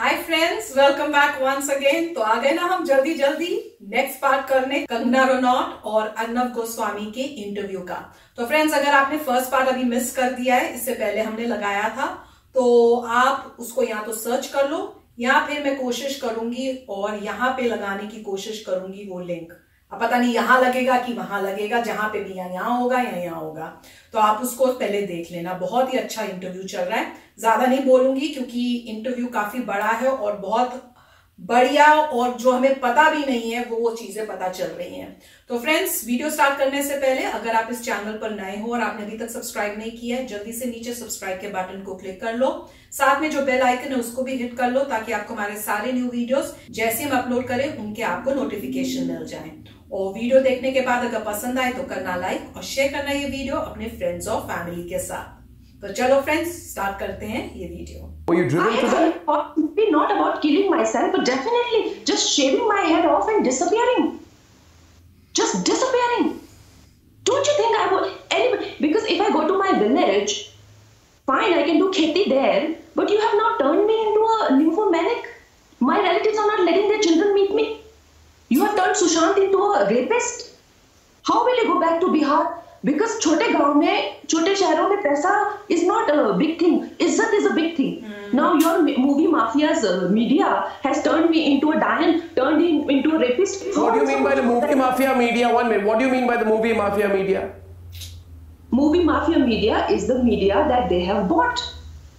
हाय friends, welcome back once again. तो आ गए ना हम जल्दी जल्दी नेक्स्ट पार्ट करने कंगना रनौत और अर्नब गोस्वामी के इंटरव्यू का। तो फ्रेंड्स, अगर आपने फर्स्ट पार्ट अभी मिस कर दिया है, इससे पहले हमने लगाया था, तो आप उसको या तो सर्च कर लो या फिर मैं कोशिश करूंगी और यहाँ पे लगाने की कोशिश करूंगी वो लिंक। अब पता नहीं यहाँ लगेगा कि वहां लगेगा, जहां पे भी यहाँ होगा या यहाँ होगा, तो आप उसको पहले देख लेना। बहुत ही अच्छा इंटरव्यू चल रहा है। ज्यादा नहीं बोलूंगी क्योंकि इंटरव्यू काफी बड़ा है और बहुत बढ़िया, और जो हमें पता भी नहीं है वो चीजें पता चल रही हैं। तो फ्रेंड्स, वीडियो स्टार्ट करने से पहले अगर आप इस चैनल पर नए हो और आपने अभी तक सब्सक्राइब नहीं किया है, जल्दी से नीचे सब्सक्राइब के बटन को क्लिक कर लो। साथ में जो बेल आइकन है उसको भी हिट कर लो ताकि आपको हमारे सारे न्यू वीडियोस जैसे हम अपलोड करें उनके आपको नोटिफिकेशन मिल जाए। और वीडियो देखने के बाद अगर पसंद आए तो करना लाइक और शेयर करना ये वीडियो अपने फ्रेंड्स और फैमिली के साथ। तो चलो फ्रेंड्स, स्टार्ट करते हैं ये video. Were you driven to that? Not about killing myself, but definitely just shaving my head off and disappearing. Just disappearing. Don't you think I would? Anyway, because if I go to my village, fine, I can do kheti there, but you have not turned me into a nymphomaniac. My relatives are not letting their children meet me. You have turned Sushant into a rapist. How will you go back to Bihar? Because छोटे गांव में, छोटे शहरों में पैसा is not a big thing. इज्जत is a big thing. Now your movie mafia's media has turned me into a Diane, turned him into a rapist. What do you mean by the movie mafia media? 1 minute. What do you mean by the movie mafia media? Movie mafia media is the media that they have bought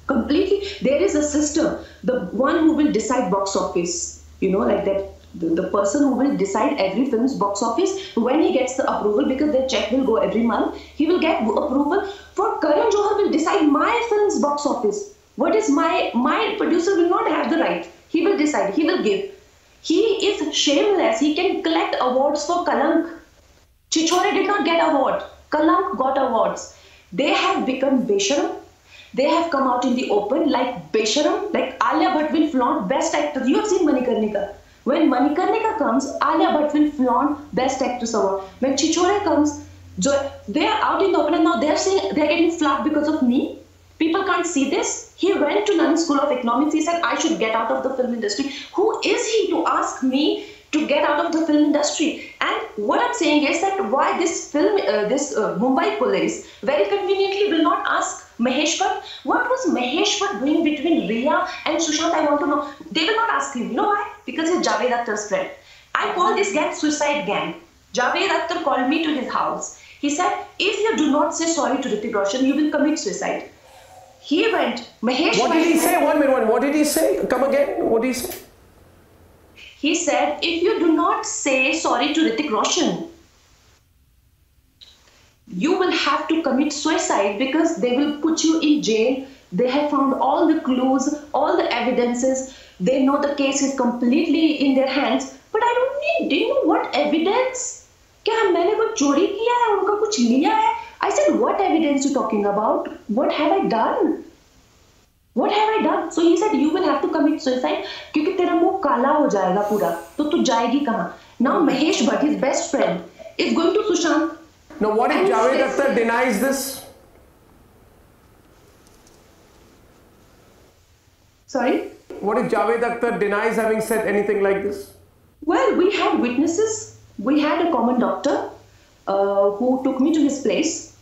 completely. There is a system. The one who will decide box office, you know, like that. The person who will decide every film's box office, when he gets the approval, because their check will go every month, he will get approval. For Karan Johar will decide my film's box office. What is my producer will not have the right. He will decide. He will give. He is shameless. He can collect awards for Kalank. Chichore did not get award. Kalank got awards. They have become Besharam. They have come out in the open like Besharam. Like Alia Bhatt will flaunt best actor. You have seen Manikarnika. When Manikarnika comes, Alia Bhatt will flaunt Best Actress award. When Chichore comes, they are out in the open and now they are saying they are getting flagged because of me. People can't see this. He went to London School of Economics. He said I should get out of the film industry. Who is he to ask me to get out of the film industry? And what I'm saying is that why this film, Mumbai police very conveniently will not ask Mahesh Bhatt. What was Mahesh Bhatt doing between Riya and Sushant? I want to know. They will not ask him. You know why? Because he's Javed Akhtar's friend. I call this gang suicide gang. Javed Akhtar called me to his house. He said, if you do not say sorry to Hrithik Roshan, you will commit suicide. He went, Mahesh. What did he say? 1 minute. What did he say? Come again. What did he say? He said, if you do not say sorry to Hrithik Roshan, you will have to commit suicide because they will put you in jail. They have found all the clues, all the evidences. They know the case is completely in their hands. But I don't need, do you know what evidence? क्या मैंने कुछ चोरी किया है, उनका कुछ लिया है? I said, what evidence you talking about? What have I done? What have I done? So he said, you will have to commit suicide क्योंकि तेरा मुंह काला हो जाएगा पूरा, तो तू जाएगी कहाँ? Now Mahesh Bhatt, his best friend, is going to Sushant. Now what if Javed Akhtar denies this? Sorry? What if Javed Akhtar denies having said anything like this? Well, we had witnesses. We had a common doctor who took me to his place,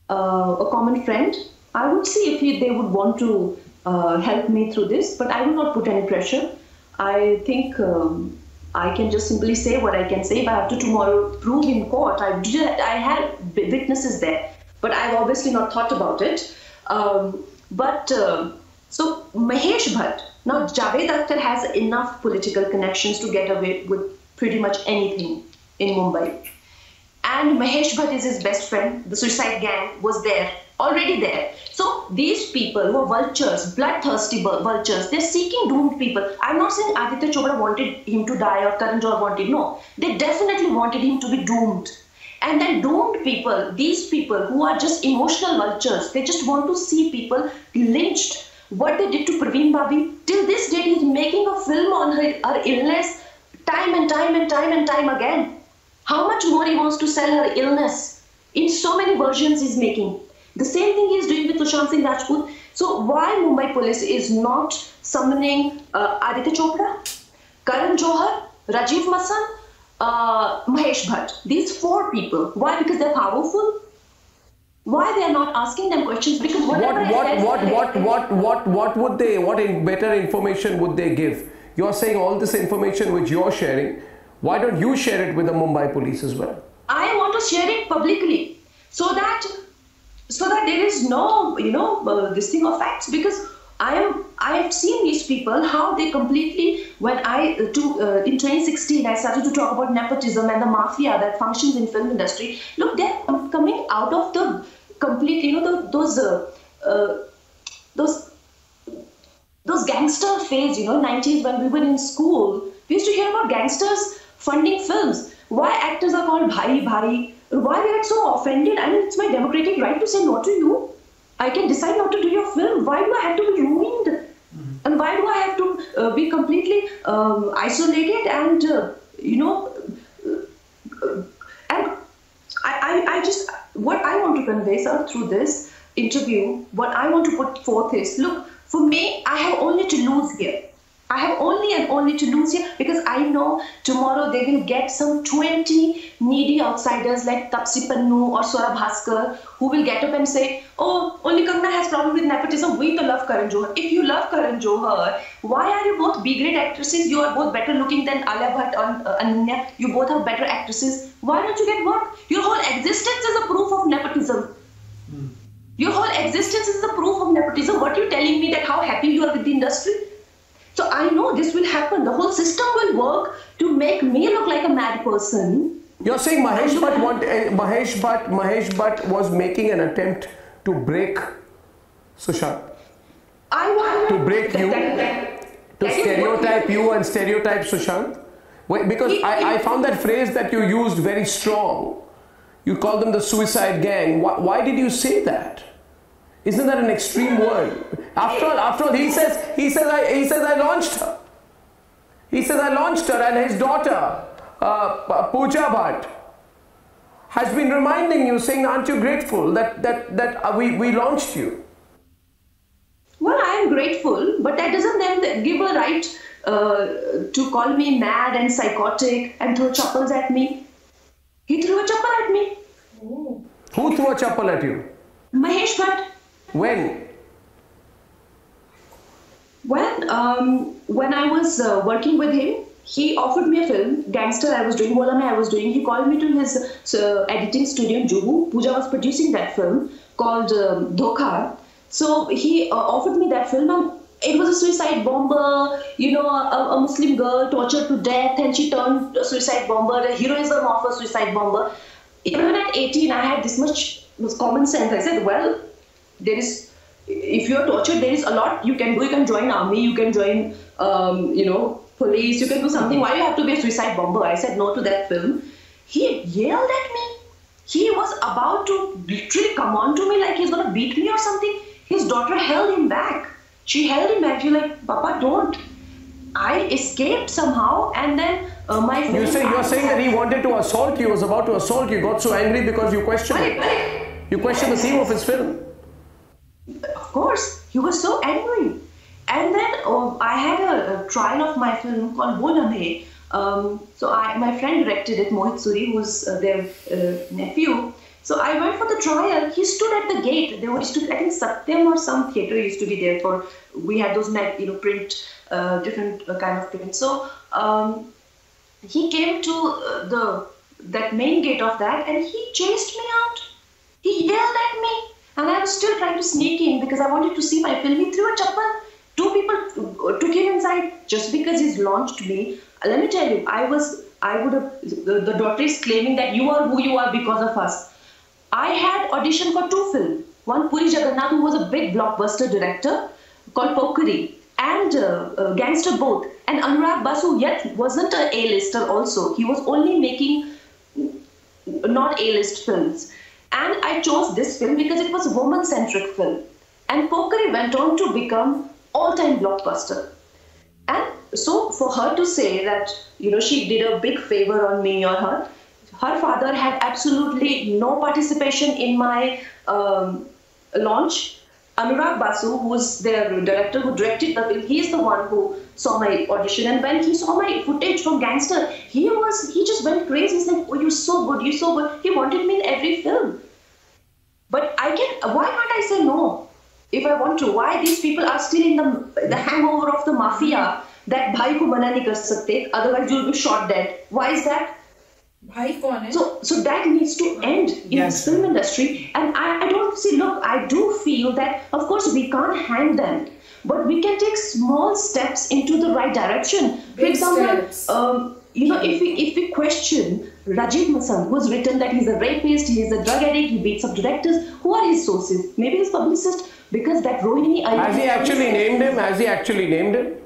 a common friend. I would see if they would want to help me through this, but I will not put any pressure. I think I can just simply say what I can say. If I have to tomorrow prove in court, I had witnesses there, but I've obviously not thought about it. So Mahesh Bhatt, now Javed Akhtar has enough political connections to get away with pretty much anything in Mumbai. And Mahesh Bhatt is his best friend. The suicide gang was there, already there. So these people who are vultures, bloodthirsty vultures, they're seeking doomed people. I'm not saying Aditya Chopra wanted him to die or Karan Johar wanted, no. They definitely wanted him to be doomed. And then doomed people, these people who are just emotional vultures, they just want to see people lynched. What they did to Praveen Babi, till this date he's making a film on her illness time and time again. How much more he wants to sell her illness? In so many versions he's making. The same thing he's doing with Sushant Singh Rajput. So why Mumbai police is not summoning Aditya Chopra, Karan Johar, Rajiv Masan, Mahesh Bhatt? These 4 people. Why? Because they're powerful. Why they are not asking them questions? Because what would they? Better information would they give? You're saying all this information which you're sharing. Why don't you share it with the Mumbai police as well? I want to share it publicly, so that there is no this thing of facts, because I have seen these people how they completely, when in 2016 I started to talk about nepotism and the mafia that functions in film industry. Look, they're coming out of the complete those gangster phase, 90s, when we were in school. We used to hear about gangsters funding films. Why actors are called bhai bhai? Why they get so offended? I mean, it's my democratic right to say no to you. I can decide not to do your film. Why do I have to be ruined? And why do I have to be completely isolated and and I just, what I want to convey, sir, through this interview, what I want to put forth is, look, for me, I have only to lose here. I have only and only to lose here, because I know tomorrow they will get some 20 needy outsiders like Tapsi Pannu or Sora Bhaskar, who will get up and say, oh, only Kangna has problem with nepotism, we to love Karan Johar. If you love Karan Johar, why are you both B-grade actresses? You are both better looking than Alia Bhatt and Ananya. You both have better actresses. Why don't you get work? Your whole existence is a proof of nepotism. Your whole existence is the proof of nepotism. What are you telling me, that how happy you are with the industry? So I know this will happen. The whole system will work to make me look like a mad person. You're saying Mahesh Bhatt was making an attempt to break Sushant? To break you? To stereotype you and stereotype Sushant? Wait, because I found that phrase that you used very strong. You called them the suicide gang. Why did you say that? Isn't that an extreme word? After all, he says I launched her. He says I launched her, and his daughter, Pooja Bhatt, has been reminding you, saying, aren't you grateful that we launched you? Well, I am grateful, but that doesn't then give a right to call me mad and psychotic and throw chappals at me. He threw a chappal at me. Oh. Who threw a chappal at you? Mahesh Bhatt. When? When I was working with him, he offered me a film, Gangster I was doing, Bola Main I was doing. He called me to his editing studio in Juhu. Pooja was producing that film called Dhokha. So he offered me that film, and it was a suicide bomber, a Muslim girl tortured to death, and she turned a suicide bomber, the heroism of a suicide bomber. Even at 18, I had this much common sense. I said, well, if you're tortured, there is a lot you can do. You can join army, you can join, police, you can do something. Why do you have to be a suicide bomber? I said no to that film. He yelled at me. He was about to literally come on to me like he's going to beat me or something. His daughter held him back. She held him back. She's like, Papa, don't. I escaped somehow, and then my friend... You're saying that he wanted to assault you, was about to assault you, got so angry because you questioned it. You questioned the theme of his film. Of course, he was so angry. And then I had a trial of my film called Bola Main. My friend directed it, Mohit Suri, who's their nephew. So I went for the trial. He stood at the gate. There used to be, I think, Satyam or some theatre used to be there for. We had those print, different kind of print. So he came to that main gate of that, and he chased me out. He yelled at me, and I was still trying to sneak in because I wanted to see my film. He threw a chappal. 2 people took him inside just because he's launched me. Let me tell you, I would have. The daughter is claiming that you are who you are because of us. I had auditioned for 2 films. One, Puri Jagannath, who was a big blockbuster director, called Pokari, and Gangster both. And Anurag Basu yet wasn't an A-lister also. He was only making not A-list films. And I chose this film because it was a woman-centric film. And Pokari went on to become all-time blockbuster. And so for her to say that, she did a big favor on me or her father had absolutely no participation in my launch. Anurag Basu, who was their director who directed the film, he is the one who saw my audition. And when he saw my footage from Gangster, he just went crazy. He's like, oh, you're so good, you're so good. He wanted me in every film. But why can't I say no if I want to? Why these people are still in the hangover of the mafia that bhai ko mana nahi kar sakte, otherwise you'll be shot dead. Why is that? Bhai kaun hai? So that needs to end in this film industry. And I don't see, look, I do feel that, of course, we can't hang them, but we can take small steps into the right direction. For example, if we question Rajiv Masand, who's written that he's a rapist, he's a drug addict, he beats up directors, who are his sources? Maybe his publicist, because that Rohini... Has he actually named him? Has he actually named him?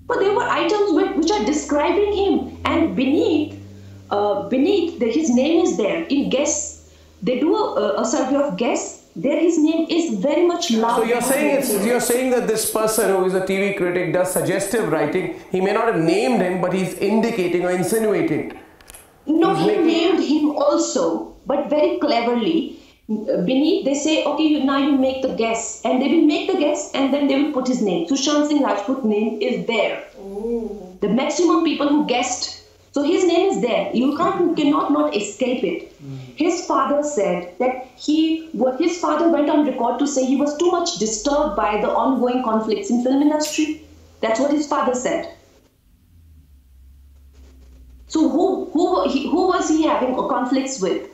But there were items which are describing him, and beneath his name is there. In guests, they do a survey of guests. There, his name is very much loud. So you're saying that this person who is a TV critic does suggestive writing. He may not have named him, but he's indicating or insinuating. No, he named him also, but very cleverly. Beneath, they say, okay, now you make the guess, and they will make the guess, and then they will put his name. Sushant Singh Rajput's name is there. Ooh. The maximum people who guessed. So his name is there. You cannot not escape it. His father said that his father went on record to say he was too much disturbed by the ongoing conflicts in film industry. That's what his father said. So who was he having conflicts with?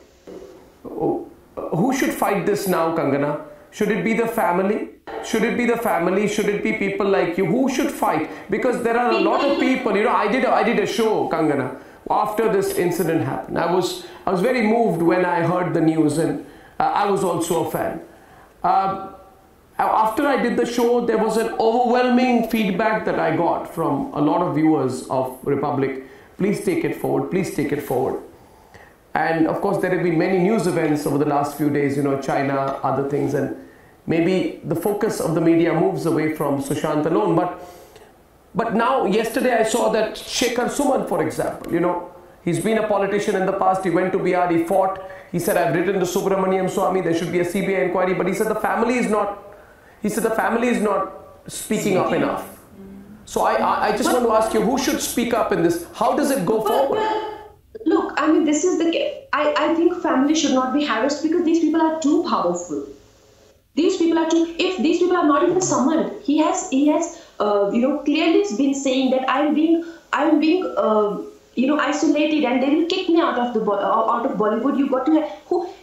Who should fight this now, Kangana? Should it be the family? Should it be the family? Should it be people like you? Who should fight? Because there are a lot of people. I did a show, Kangana, after this incident happened. I was very moved when I heard the news, and I was also a fan. After I did the show, there was an overwhelming feedback that I got from a lot of viewers of Republic. Please take it forward. Please take it forward. And of course, there have been many news events over the last few days, China, other things, and maybe the focus of the media moves away from Sushant alone. But now, yesterday I saw that Shekhar Suman, for example, he's been a politician in the past. He went to BR, he fought. He said, I've written to Subramaniam Swamy, there should be a CBI inquiry. But he said the family is not speaking up enough. So I just want to ask you, who should speak up in this? How does it go forward? Look, I mean, this is I think family should not be harassed because these people are too powerful. If these people are not even summoned, he has clearly been saying that I'm being isolated and they will kick me out of Bollywood. You got to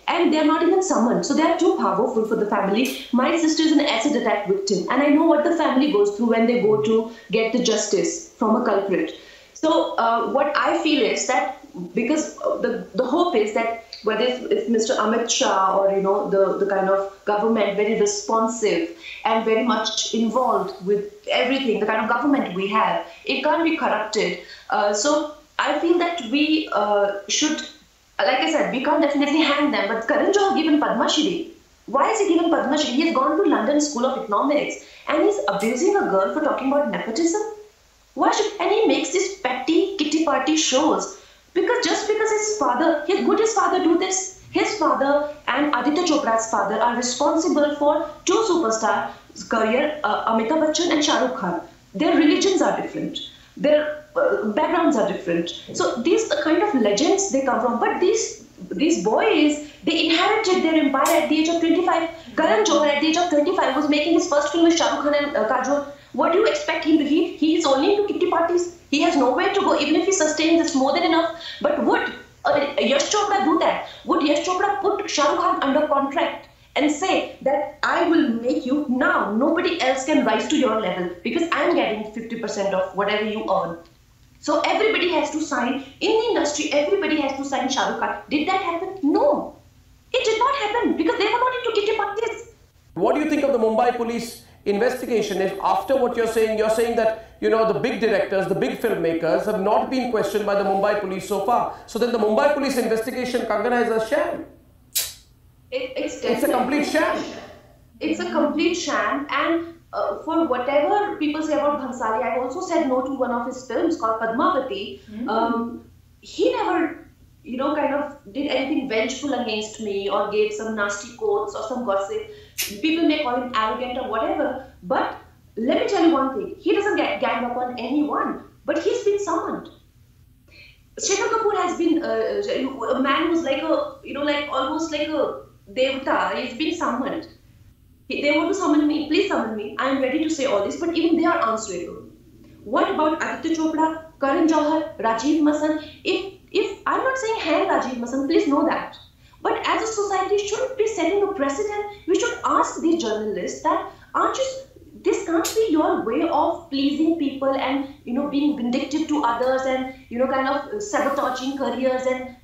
and they're not even summoned, so they are too powerful for the family. My sister is an acid attack victim, and I know what the family goes through when they go to get the justice from a culprit. So what I feel is that because the hope is that whether it's Mr. Amit Shah or the kind of government very responsive and very much involved with everything, the kind of government we have, it can't be corrupted. So I feel that we should, like I said, we can't definitely hang them. But Karan Johar given Padma Shri. Why is he given Padma Shri? He has gone to London School of Economics and he's abusing a girl for talking about nepotism. And he makes these petty kitty party shows. Because his father do this. His father and Aditya Chopra's father are responsible for two superstars' career, Amitabh Bachchan and Shah Rukh Khan. Their religions are different. Their backgrounds are different. So these are the kind of legends they come from. But these boys, they inherited their empire at the age of 25. Karan Johar at the age of 25 was making his first film with Shah Rukh Khan and Kajol. What do you expect him to do? He is only into kitty parties. He has nowhere to go, even if he sustains, it's more than enough. But would Yash Chopra do that? Would Yash Chopra put Shah Rukh Khan under contract and say that I will make you now, nobody else can rise to your level because I'm getting 50% of whatever you earn. So everybody has to sign, in the industry, everybody has to sign Shah Rukh Khan. Did that happen? No. It did not happen because they were not into kitty parties. What do you think of the Mumbai police investigation? If after what you're saying that the big directors, the big filmmakers have not been questioned by the Mumbai police so far. So then the Mumbai police investigation, Kangana, is a sham. It's a complete sham. It's a complete sham. And for whatever people say about Bhansali, I've also said no to one of his films called Padmavati. He never, kind of did anything vengeful against me or gave some nasty quotes or some gossip. People may call him arrogant or whatever, but let me tell you one thing. He doesn't gang up on anyone, but he's been summoned. Shekhar Kapoor has been a man who's like almost like a devta. He's been summoned. They want to summon me. Please summon me. I am ready to say all this, but even they are answerable. What about Aditya Chopra, Karan Johar, Rajiv Masan? If I'm not saying hang Rajiv Masan, please know that. But as a society, shouldn't be setting a precedent. We should ask these journalists that this can't be your way of pleasing people and being vindictive to others and kind of sabotaging careers and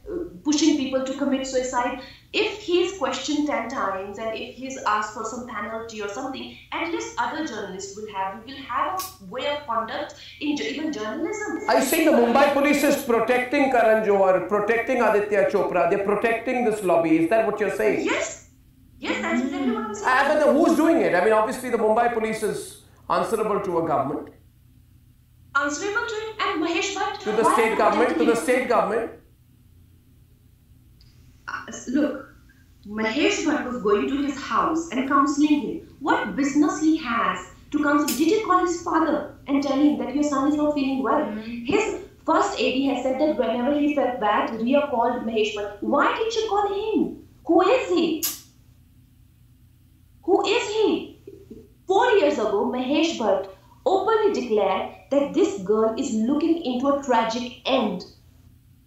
pushing people to commit suicide. If he's questioned 10 times and if he's asked for some penalty or something, at least other journalists will have a way of conduct in even journalism. I think the Mumbai police is protecting Karan Johar, protecting Aditya Chopra. They're protecting this lobby. Is that what you're saying? Yes. Yes, that's exactly what I'm saying. But who's doing it? I mean, obviously the Mumbai police is answerable to a government. Answerable to it, and Mahesh Bhatt. To the state government, to the state government. Look, Mahesh Bhatt was going to his house and counseling him. What business he has to counsel? Did he call his father and tell him that your son is not feeling well? His first AD has said that whenever he felt bad, Ria called Mahesh Bhatt. Why did she call him? Who is he? Who is he? 4 years ago, Mahesh Bhatt openly declared that this girl is looking into a tragic end.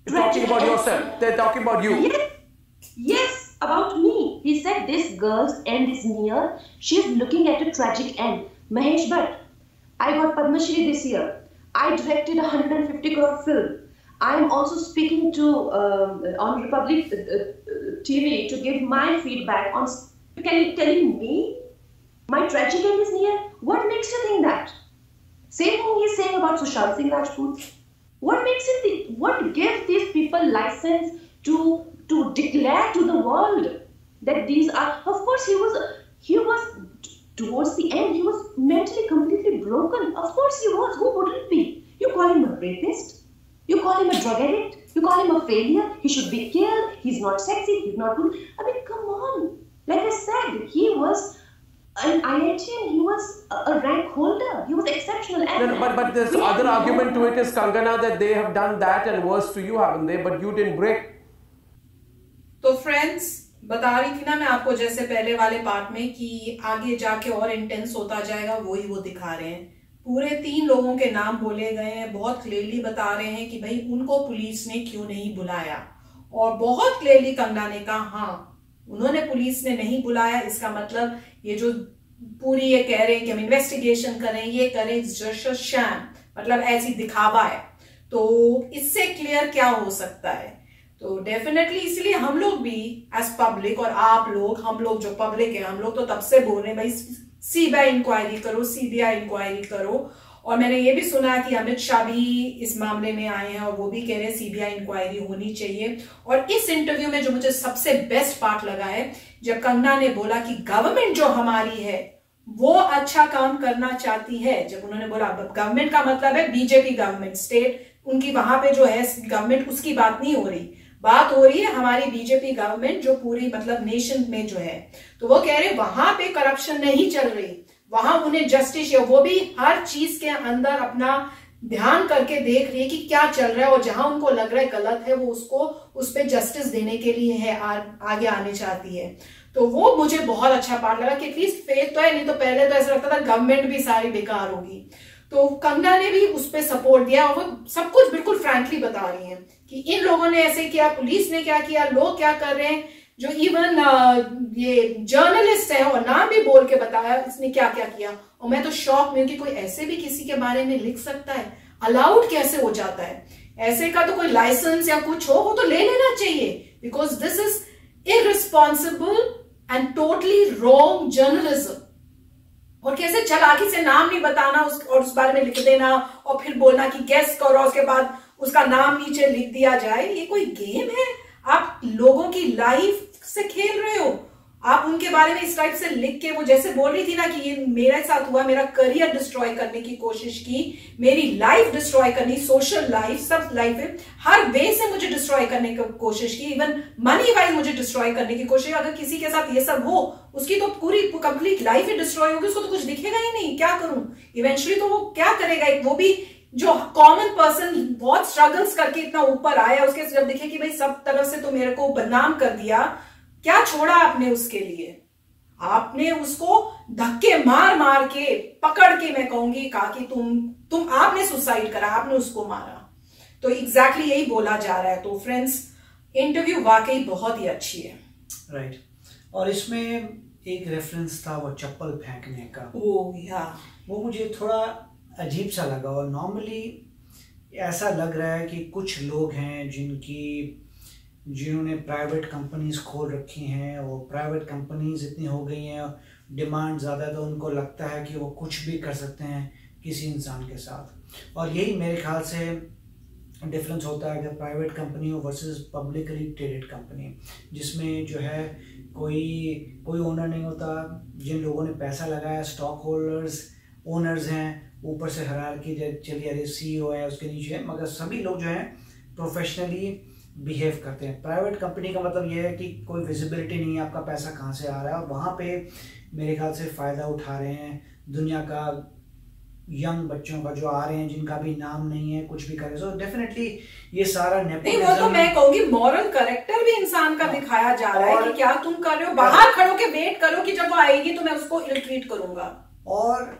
They're talking about yourself. They're talking about you. Yes, about me. He said this girl's end is near. She is looking at a tragic end. Mahesh Bhatt, I got Padma Shri this year. I directed a 150 crore film. I am also speaking to on Republic TV to give my feedback on. Telling me my tragic end is near? What makes you think that? Same thing he's saying about Sushant Singh Rajput. What makes him think? What gives these people license to declare to the world that these are? Of course, he was towards the end. He was mentally completely broken. Of course, he was. Who wouldn't be? You call him a rapist. You call him a drug addict. You call him a failure. He should be killed. He's not sexy. He's not good. I mean, come on. Like I said, he was an IIT and he was a rank holder. He was exceptional. But this other argument to it is, Kangana, that they have done that and worse to you, haven't they? But you didn't break. तो friends, बता रही थी ना मैं आपको जैसे पहले वाले पार्ट में कि आगे जाके और इंटेंस होता जाएगा, वही वो दिखा रहे हैं। पूरे 3 लोगों के नाम बोले गए हैं, बहुत क्लियरली बता रहे हैं कि भाई उनको पुलिस ने क्यों नहीं बुलाया, और बहुत क्लियरली कंगना ने कहा हाँ उन्होंने पुलिस ने नहीं बुलाया, इसका मतलब ये जो पूरी ये कह रहे हैं कि हम इन्वेस्टिगेशन करें, ये करें, जस्ट शैम, मतलब ऐसी दिखावा है। तो इससे क्लियर क्या हो सकता है? तो डेफिनेटली इसलिए हम लोग भी एज पब्लिक, और आप लोग, हम लोग जो पब्लिक है, हम लोग तो तब से बोल रहे हैं भाई सीबीआई इंक्वायरी करो, सीबीआई इंक्वायरी करो। और मैंने ये भी सुना कि अमित शाह भी इस मामले में आए हैं और वो भी कह रहे हैं सीबीआई इंक्वायरी होनी चाहिए। और इस इंटरव्यू में जो मुझे सबसे बेस्ट पार्ट लगा है, जब कंगना ने बोला कि गवर्नमेंट जो हमारी है वो अच्छा काम करना चाहती है, जब उन्होंने बोला गवर्नमेंट का मतलब है बीजेपी गवर्नमेंट, स्टेट उनकी वहां पे जो है गवर्नमेंट, उसकी बात नहीं हो रही, बात हो रही है हमारी बीजेपी गवर्नमेंट जो पूरी मतलब नेशन में जो है। तो वो कह रहे वहां पे करप्शन नहीं चल रही, वहां उन्हें जस्टिस, वो भी हर चीज के अंदर अपना ध्यान करके देख रही है कि क्या चल रहा है, और जहां उनको लग रहा है गलत है वो उसको उस पर जस्टिस देने के लिए है, आगे आने चाहती है। तो वो मुझे बहुत अच्छा पार्ट लगा कि एटलीस्ट फेथ तो है, नहीं तो पहले तो ऐसा लगता था गवर्नमेंट भी सारी बेकार होगी। तो कंगना ने भी उस पर सपोर्ट दिया, और वो सब कुछ बिल्कुल फ्रैंकली बता रही हैं कि इन लोगों ने ऐसे किया, पुलिस ने क्या किया, लोग क्या कर रहे हैं, जो इवन ये जर्नलिस्ट है और नाम भी बोल के बताया इसने क्या क्या किया। और मैं तो शॉक में हूं कि कोई ऐसे भी किसी के बारे में लिख सकता है, अलाउड कैसे हो जाता है? ऐसे का तो कोई लाइसेंस या कुछ हो वो तो ले लेना चाहिए, because this is irresponsible and totally wrong journalism. और कैसे चालाकी से नाम नहीं बताना और उस बारे में लिख देना और फिर बोलना कि गेस करो, उसके बाद उसका नाम नीचे लिख दिया जाए। ये कोई गेम है? आप लोगों की लाइफ से खेल रहे हो। आप उनके बारे में इस टाइप से लिख के, वो जैसे बोल रही थी ना कि ये मेरे साथ हुआ, मेरा करियर डिस्ट्रॉय करने की कोशिश की, मेरी लाइफ डिस्ट्रॉय करनी, सोशल लाइफ, सब लाइफ है, हर वे से मुझे डिस्ट्रॉय करने की कोशिश की, इवन मनी वाइज मुझे डिस्ट्रॉय करने की कोशिश। अगर किसी के साथ ये सब हो उसकी तो पूरी कंप्लीट लाइफ ही डिस्ट्रॉय होगी, उसको तो कुछ दिखेगा ही नहीं, क्या करूं इवेंचुअली, तो वो क्या करेगा, एक वो भी जो कॉमन पर्सन बहुत स्ट्रगल्स करके इतना ऊपर आया, उसके जब दिखे कि भाई सब तरफ से तो मेरे को बदनाम कर दिया, क्या छोड़ा आपने उसके लिए, आपने उसको धक्के मार मार के पकड़ के, मैं कहूंगी, कहा कि तुम आपने सुसाइड करा, आपने उसको मारा, तो एग्जैक्टली यही बोला जा रहा है। तो फ्रेंड्स, इंटरव्यू वाकई बहुत ही अच्छी है। राइट। और इसमें एक रेफरेंस था वो चप्पल फेंकने का, वो मुझे थोड़ा अजीब सा लगा। और नॉर्मली ऐसा लग रहा है कि कुछ लोग हैं जिन्होंने प्राइवेट कंपनीज खोल रखी हैं, और प्राइवेट कंपनीज इतनी हो गई हैं, डिमांड ज़्यादा है, तो उनको लगता है कि वो कुछ भी कर सकते हैं किसी इंसान के साथ। और यही मेरे ख्याल से डिफरेंस होता है कि प्राइवेट कंपनी हो वर्सेस पब्लिकली ट्रेडेड कंपनी, जिसमें जो है कोई ओनर नहीं होता, जिन लोगों ने पैसा लगाया, स्टॉक होल्डर्स ओनर्स हैं, ऊपर से हायरार्की चलिए, अरे CEO है, उसके नीचे है, मगर सभी लोग जो हैं प्रोफेशनली बिहेव करते हैं। प्राइवेट कंपनी का मतलब ये है कि कोई विजिबिलिटी नहीं है आपका पैसा कहाँ से आ रहा है, और वहाँ पे मेरे ख्याल से फ़ायदा उठा रहे हैं दुनिया का, यंग बच्चों का जो आ रहे हैं, जिनका भी नाम नहीं है, कुछ भी करे। सो डेफिनेटली ये सारा नहीं, वो तो मैं कहूंगी मॉरल कैरेक्टर भी इंसान का दिखाया जा रहा है कि क्या तुम कर रहे हो, बाहर खड़ो के वेट करो कि जब वो आएगी तो मैं उसको इल ट्रीट करूंगा। और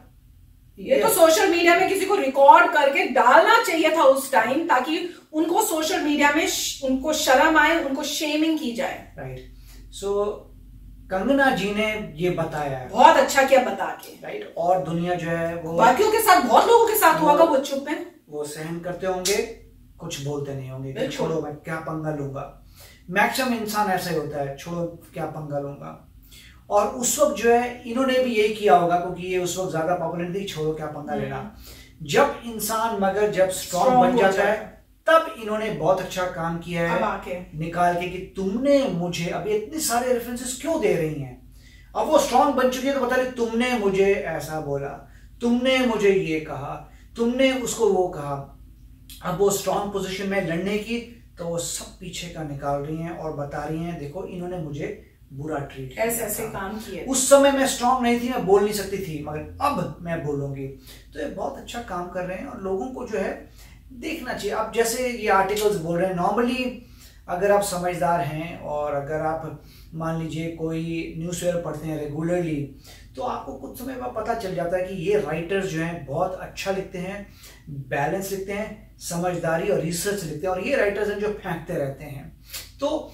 ये तो सोशल मीडिया में किसी को रिकॉर्ड करके डालना चाहिए था उस टाइम, ताकि उनको सोशल मीडिया में उनको शर्म आए, उनको शेमिंग की जाए। राइट। सो कंगना जी ने ये बताया है, बहुत अच्छा किया बता के। राइट। और दुनिया जो है वो बाकियों के साथ, बहुत लोगों के साथ हुआ, वो चुप है, वो सहन करते होंगे, कुछ बोलते नहीं होंगे कि छोड़ो मैं क्या पंगा लूंगा। मैक्सिमम इंसान ऐसा ही होता है, छोड़ो क्या पंगा लूंगा। और उस वक्त जो है इन्होंने भी यही किया होगा, क्योंकि ये उस वक्त ज्यादा पॉपुलर थी, छोड़ो क्या पंगा लेना। जब इंसान मगर जब स्ट्रॉन्ग बन जाता है, तब इन्होंने बहुत अच्छा काम किया है निकाल के कि तुमने मुझे, अभी इतने सारे रेफरेंसेस क्यों दे रही हैं, अब वो स्ट्रॉन्ग बन चुकी है तो बता रही तुमने मुझे ऐसा बोला, तुमने मुझे ये कहा, तुमने उसको वो कहा। अब वो स्ट्रॉन्ग पोजीशन में लड़ने की, तो वो सब पीछे का निकाल रही हैं और बता रही हैं देखो इन्होंने मुझे बुरा ट्रीट ऐसे काम किए। उस समय मैं स्ट्रॉन्ग नहीं थी, मैं बोल नहीं सकती थी, मगर अब मैं बोलूंगी। तो ये बहुत अच्छा काम कर रहे हैं और लोगों को जो है देखना चाहिए। अब जैसे ये आर्टिकल्स बोल रहे हैं, नॉर्मली अगर आप समझदार हैं और अगर आप मान लीजिए कोई न्यूज़पेपर पढ़ते हैं रेगुलरली, तो आपको कुछ समय बाद पता चल जाता है कि ये राइटर्स जो हैं बहुत अच्छा लिखते हैं, बैलेंस लिखते हैं, समझदारी और रिसर्च लिखते हैं। और ये राइटर्स हैं जो फेंकते रहते हैं। तो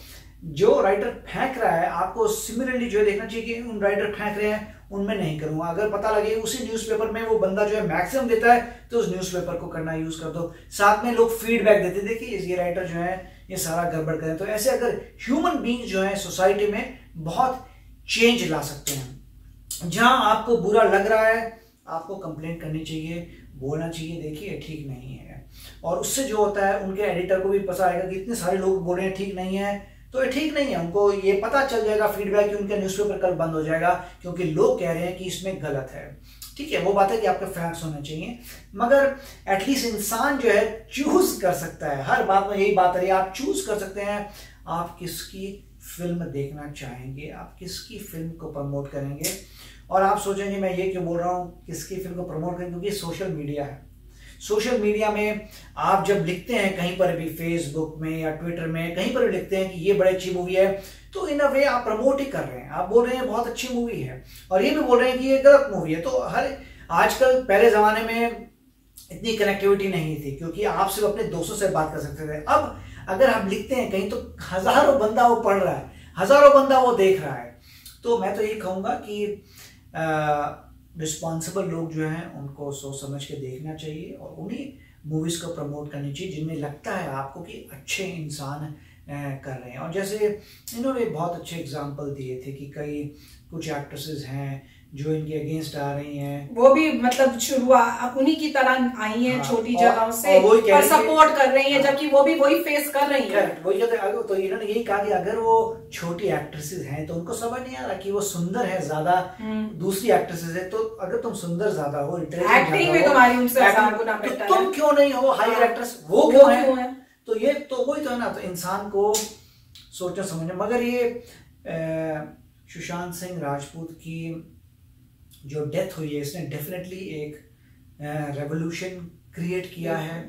जो राइटर फेंक रहा है, आपको सिमिलरली जो है देखना चाहिए कि उन राइटर फेंक रहे हैं उनमें नहीं करूंगा। अगर पता लगे उसी न्यूज़पेपर में वो बंदा जो है मैक्सिमम देता है, तो उस न्यूज़पेपर को करना यूज कर दो। साथ में लोग फीडबैक देते, देखिए ये राइटर जो है ये सारा गड़बड़ करें। तो ऐसे अगर ह्यूमन बींग जो है सोसाइटी में बहुत चेंज ला सकते हैं। जहां आपको बुरा लग रहा है, आपको कंप्लेंट करनी चाहिए, बोलना चाहिए देखिए ठीक नहीं है। और उससे जो होता है उनके एडिटर को भी पता आएगा कि इतने सारे लोग बोल रहे हैं ठीक नहीं है, तो ये ठीक नहीं है। उनको ये पता चल जाएगा फीडबैक कि उनका न्यूज़पेपर कल बंद हो जाएगा, क्योंकि लोग कह रहे हैं कि इसमें गलत है। ठीक है, वो बात है कि आपके फैक्ट्स होने चाहिए, मगर एटलीस्ट इंसान जो है चूज कर सकता है। हर बात में यही बात है, आप चूज कर सकते हैं आप किसकी फिल्म देखना चाहेंगे, आप किसकी फिल्म को प्रमोट करेंगे। और आप सोचेंगे मैं ये क्यों बोल रहा हूँ किसकी फिल्म को प्रमोट करेंगे, क्योंकि सोशल मीडिया है। सोशल मीडिया में आप जब लिखते हैं कहीं पर भी, फेसबुक में या ट्विटर में कहीं पर भी लिखते हैं कि ये बड़ी अच्छी मूवी है, तो इन अ वे आप प्रमोट ही कर रहे हैं। आप बोल रहे हैं बहुत अच्छी मूवी है, और ये भी बोल रहे हैं कि ये गलत मूवी है। तो हर आजकल, पहले जमाने में इतनी कनेक्टिविटी नहीं थी, क्योंकि आप सिर्फ अपने दोस्तों से बात कर सकते थे। अब अगर आप लिखते हैं कहीं, तो हजारों बंदा वो पढ़ रहा है, हजारों बंदा वो देख रहा है। तो मैं तो ये कहूँगा कि रिस्पॉन्सिबल लोग जो हैं उनको सोच समझ के देखना चाहिए, और उन्हीं मूवीज़ को प्रमोट करनी चाहिए जिनमें लगता है आपको कि अच्छे इंसान कर रहे हैं। और जैसे इन्होंने बहुत अच्छे एग्जाम्पल दिए थे कि कुछ एक्ट्रेसेस हैं जो इनके अगेंस्ट आ रही हैं, वो भी मतलब शुरुआत उन्हीं की तरह आई हैं, छोटी जगहों से, और सपोर्ट कर रही हैं, जबकि वो भी वही फेस कर रही हैं। वही कहते, तो इन्होंने यही कहा कि अगर वो छोटी एक्ट्रेसेस हैं तो उनको समझ नहीं आ रहा कि वो सुंदर है ज्यादा दूसरी एक्ट्रेसेस है। तो अगर तुम सुंदर ज्यादा हो, एक्टिंग में तुम्हारी उनसे हजार गुना बेहतर है, तुम क्यों नहीं हो हायर एक्ट्रेस, वो क्यों है? तो ये तो वही तो है ना। तो इंसान को सोचना समझना, मगर ये सुशांत सिंह राजपूत की जो डेथ हुई है इसने डेफिनेटली एक रेवोल्यूशन क्रिएट किया है,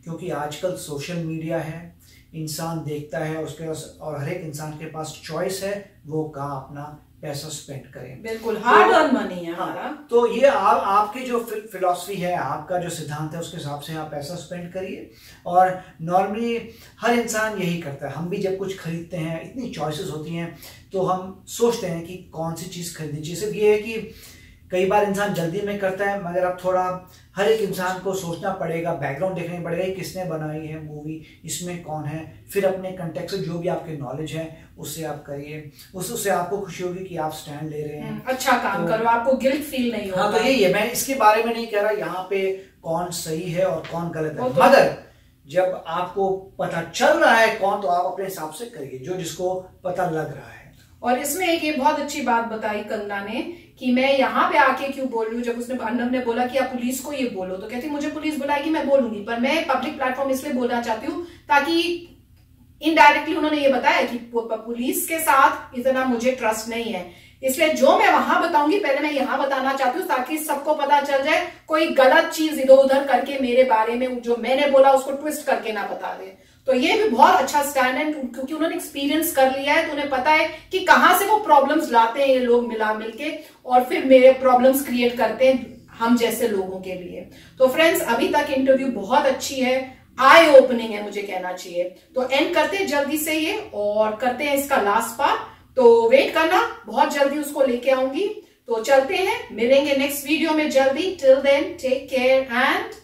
क्योंकि आजकल सोशल मीडिया है, इंसान देखता है उसके पास, और हर एक इंसान के पास चॉइस है वो कहाँ अपना पैसा स्पेंड करें। बिल्कुल हार्ड अर्न मनी है हमारा। तो ये आपकी जो फिलॉसफी है, आपका जो सिद्धांत है, उसके हिसाब से आप पैसा स्पेंड करिए। और नॉर्मली हर इंसान यही करता है। हम भी जब कुछ खरीदते हैं, इतनी चॉइसेस होती हैं, तो हम सोचते हैं कि कौन सी चीज़ खरीदनी चाहिए। सिर्फ ये है कि कई बार इंसान जल्दी में करता है, मगर अब थोड़ा हर एक इंसान को सोचना पड़ेगा, बैकग्राउंड देखना पड़ेगा, किसने बनाई है मूवी, इसमें कौन है, फिर अपने कंटेक्स्ट से जो भी आपके नॉलेज है उससे आप करिए, उससे आपको खुशी होगी कि आप स्टैंड ले रहे हैं, अच्छा काम करो, आपको गिल्ट फील नहीं होगा। हाँ, तो यही है। मैं इसके बारे में नहीं कह रहा यहाँ पे कौन सही है और कौन गलत है, मगर जब आपको पता चल रहा है कौन, तो आप अपने हिसाब से करिए जो जिसको पता लग रहा है। और इसमें एक ये बहुत अच्छी बात बताई कंगना ने कि मैं यहाँ पे आके क्यों बोल रही हूँ। जब उसने अर्नव ने बोला कि आप पुलिस को ये बोलो, तो कहती मुझे पुलिस बुलाएगी मैं बोलूंगी, पर मैं पब्लिक प्लेटफॉर्म इसलिए बोलना चाहती हूँ ताकि इनडायरेक्टली उन्होंने ये बताया कि पुलिस के साथ इतना मुझे ट्रस्ट नहीं है, इसलिए जो मैं वहां बताऊंगी पहले मैं यहाँ बताना चाहती हूँ ताकि सबको पता चल जाए, कोई गलत चीज इधर उधर करके मेरे बारे में जो मैंने बोला उसको ट्विस्ट करके ना बता दे। तो ये भी बहुत अच्छा स्टैंड है, क्योंकि उन्होंने एक्सपीरियंस कर लिया है, तो उन्हें पता है कि कहां से वो प्रॉब्लम्स लाते हैं ये लोग मिला मिलके, और फिर मेरे प्रॉब्लम्स क्रिएट करते हैं हम जैसे लोगों के लिए। तो फ्रेंड्स, अभी तक इंटरव्यू बहुत अच्छी है, आई ओपनिंग है मुझे कहना चाहिए। तो एंड करते हैं जल्दी से ये, और करते हैं इसका लास्ट पार्ट, तो वेट करना, बहुत जल्दी उसको लेके आऊंगी। तो चलते हैं, मिलेंगे नेक्स्ट वीडियो में जल्दी। Till then take care and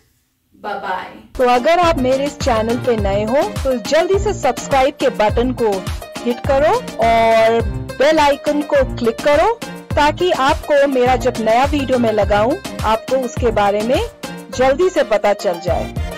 bye bye. तो अगर आप मेरे इस चैनल पे नए हो तो जल्दी से सब्सक्राइब के बटन को हिट करो और बेल आइकन को क्लिक करो, ताकि आपको मेरा जब नया वीडियो मैं लगाऊं आपको उसके बारे में जल्दी से पता चल जाए।